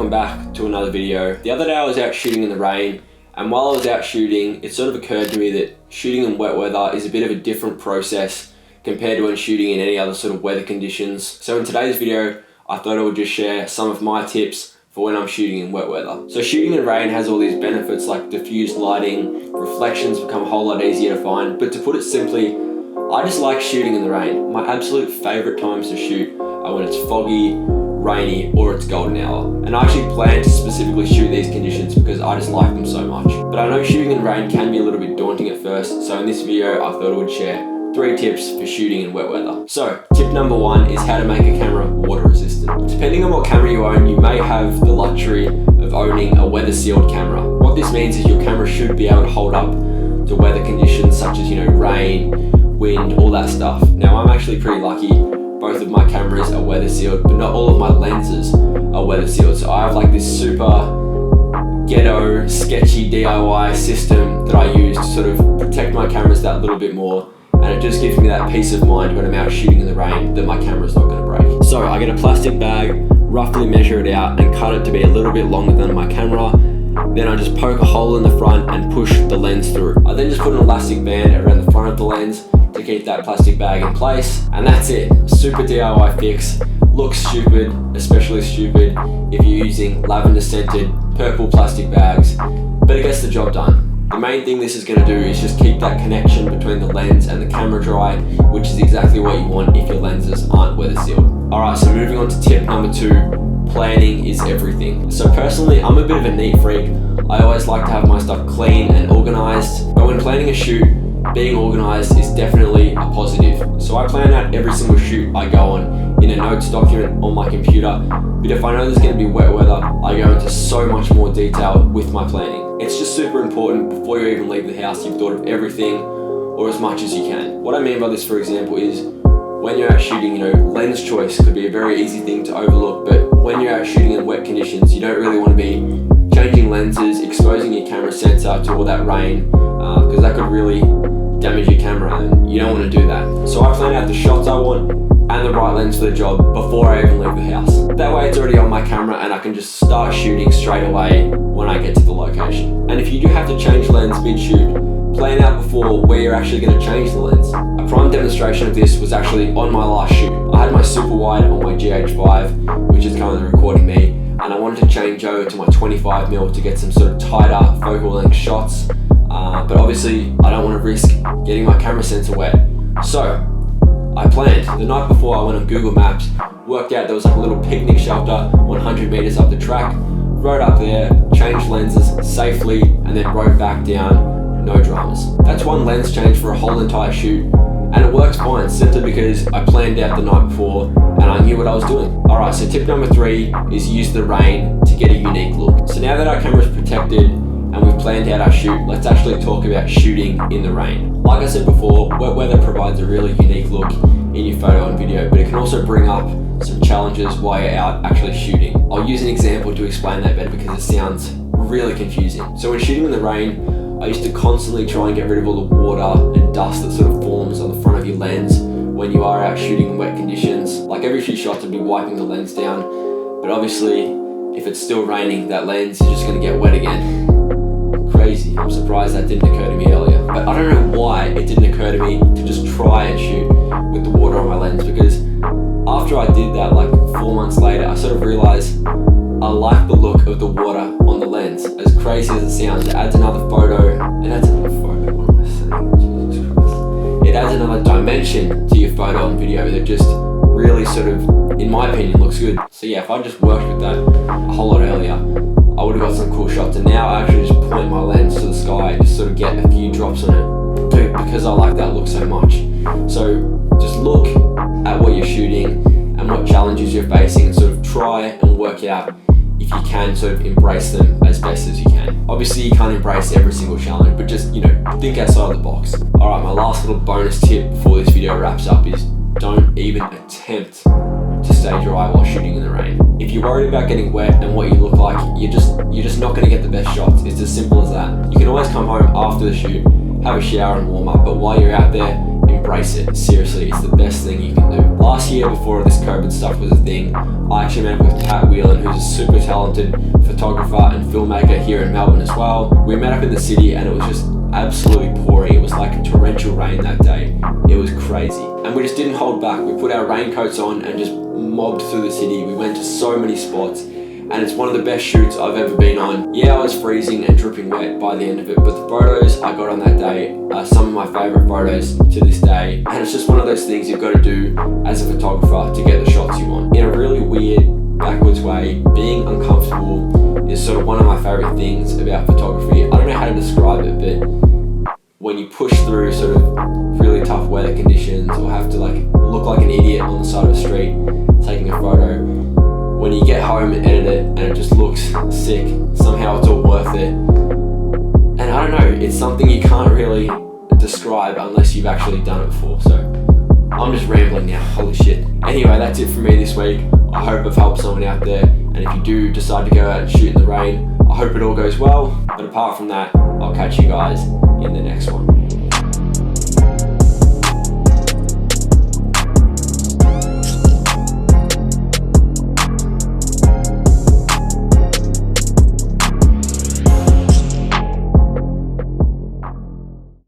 welcome back to another video. The other day I was out shooting in the rain, and while I was out shooting, it sort of occurred to me that shooting in wet weather is a bit of a different process compared to when shooting in any other sort of weather conditions. So in today's video, I thought I would just share some of my tips for when I'm shooting in wet weather. So shooting in rain has all these benefits like diffused lighting, reflections become a whole lot easier to find, but to put it simply, I just like shooting in the rain. My absolute favorite times to shoot are when it's foggy, rainy, or it's golden hour. And I actually plan to specifically shoot these conditions because I just like them so much. But I know shooting in rain can be a little bit daunting at first, so in this video I thought I would share 3 tips for shooting in wet weather. So, tip number 1 is how to make a camera water resistant. Depending on what camera you own, you may have the luxury of owning a weather sealed camera. What this means is your camera should be able to hold up to weather conditions such as, rain, wind, all that stuff. Now I'm actually pretty lucky. Both of my cameras are weather sealed, but not all of my lenses are weather sealed. So I have like this super ghetto, sketchy DIY system that I use to sort of protect my cameras that little bit more. And it just gives me that peace of mind when I'm out shooting in the rain that my camera's not gonna break. So I get a plastic bag, roughly measure it out and cut it to be a little bit longer than my camera. Then I just poke a hole in the front and push the lens through. I then just put an elastic band around the front of the lens to keep that plastic bag in place, and that's it. Super DIY fix. Looks stupid, especially stupid if you're using lavender scented purple plastic bags, but it gets the job done. The main thing this is going to do is just keep that connection between the lens and the camera dry, which is exactly what you want if your lenses aren't weather sealed. Alright, so moving on to tip number 2, planning is everything. So personally, I'm a bit of a neat freak. I always like to have my stuff clean and organized, but when planning a shoot, being organized is definitely a positive. So I plan out every single shoot I go on in a notes document on my computer, but if I know there's going to be wet weather, I go into so much more detail with my planning. It's just super important before you even leave the house, you've thought of everything or as much as you can. What I mean by this, for example, is when you're out shooting, lens choice could be a very easy thing to overlook, but when you're out shooting in wet conditions, you don't really want to be changing lenses, exposing your camera sensor to all that rain, because that could really damage your camera and you don't want to do that. So I plan out the shots I want and the right lens for the job before I even leave the house. That way it's already on my camera and I can just start shooting straight away when I get to the location. And if you do have to change lens mid-shoot, plan out before where you're actually going to change the lens. A prime demonstration of this was actually on my last shoot. I had my superwide on my GH5, which is currently recording me, and I wanted to change over to my 25mm to get some sort of tighter focal length shots. But obviously I don't want to risk getting my camera sensor wet. So I planned. The night before I went on Google Maps, worked out there was like a little picnic shelter 100 meters up the track, rode up there, changed lenses safely, and then rode back down, no dramas. That's one lens change for a whole entire shoot, and it works fine simply because I planned out the night before and I knew what I was doing. Alright, so tip number 3 is use the rain to get a unique look. So now that our camera is protected and we've planned out our shoot, let's actually talk about shooting in the rain. Like I said before, wet weather provides a really unique look in your photo and video, but it can also bring up some challenges while you're out actually shooting. I'll use an example to explain that better because it sounds really confusing. So when shooting in the rain, I used to constantly try and get rid of all the water and dust that sort of forms on the front of your lens when you are out shooting in wet conditions. Like every few shots I'd be wiping the lens down, but obviously if it's still raining, that lens is just going to get wet again. Crazy. I'm surprised that didn't occur to me earlier. But I don't know why it didn't occur to me to just try and shoot with the water on my lens, because after I did that, like 4 months later, I sort of realized I like the look of the water on the lens. As crazy as it sounds, it adds another photo. What am I saying? Jesus Christ. It adds another dimension to your photo and video that just really sort of, in my opinion, looks good. So yeah, if I just worked with that a whole lot earlier, I would have got some cool shots. And now I actually just point my lens to the sky and just sort of get a few drops on it because I like that look so much. So just look at what you're shooting and what challenges you're facing and sort of try and work out if you can sort of embrace them as best as you can. Obviously you can't embrace every single challenge, but just, think outside of the box. Alright, my last little bonus tip before this video wraps up is don't even attempt to stay dry while shooting in the rain. If you're worried about getting wet and what you look like, you're just not going to get the best shots. It's as simple as that. You can always come home after the shoot, have a shower and warm up, but while you're out there, embrace it. Seriously, it's the best thing you can do. Last year, before this COVID stuff was a thing, I actually met up with Pat Whelan, who's a super talented photographer and filmmaker here in Melbourne as well. We met up in the city and it was just absolutely pouring. It was like a torrential rain that day. It was crazy. And we just didn't hold back. We put our raincoats on and just mobbed through the city. We went to so many spots, and it's one of the best shoots I've ever been on. Yeah, I was freezing and dripping wet by the end of it, but the photos I got on that day are some of my favorite photos to this day. And it's just one of those things you've got to do as a photographer to get the shots you want. In a really weird, backwards way, being uncomfortable is sort of one of my favorite things about photography. I don't know how to describe it, but when you push through sort of really tough weather conditions or have to like look like an idiot on the side of the street taking a photo, when you get home and edit it and it just looks sick, somehow it's all worth it. And I don't know, it's something you can't really describe unless you've actually done it before. So I'm just rambling now, holy shit. Anyway, that's it for me this week. I hope I've helped someone out there, and if you do decide to go out and shoot in the rain, I hope it all goes well. But apart from that, I'll catch you guys in the next one.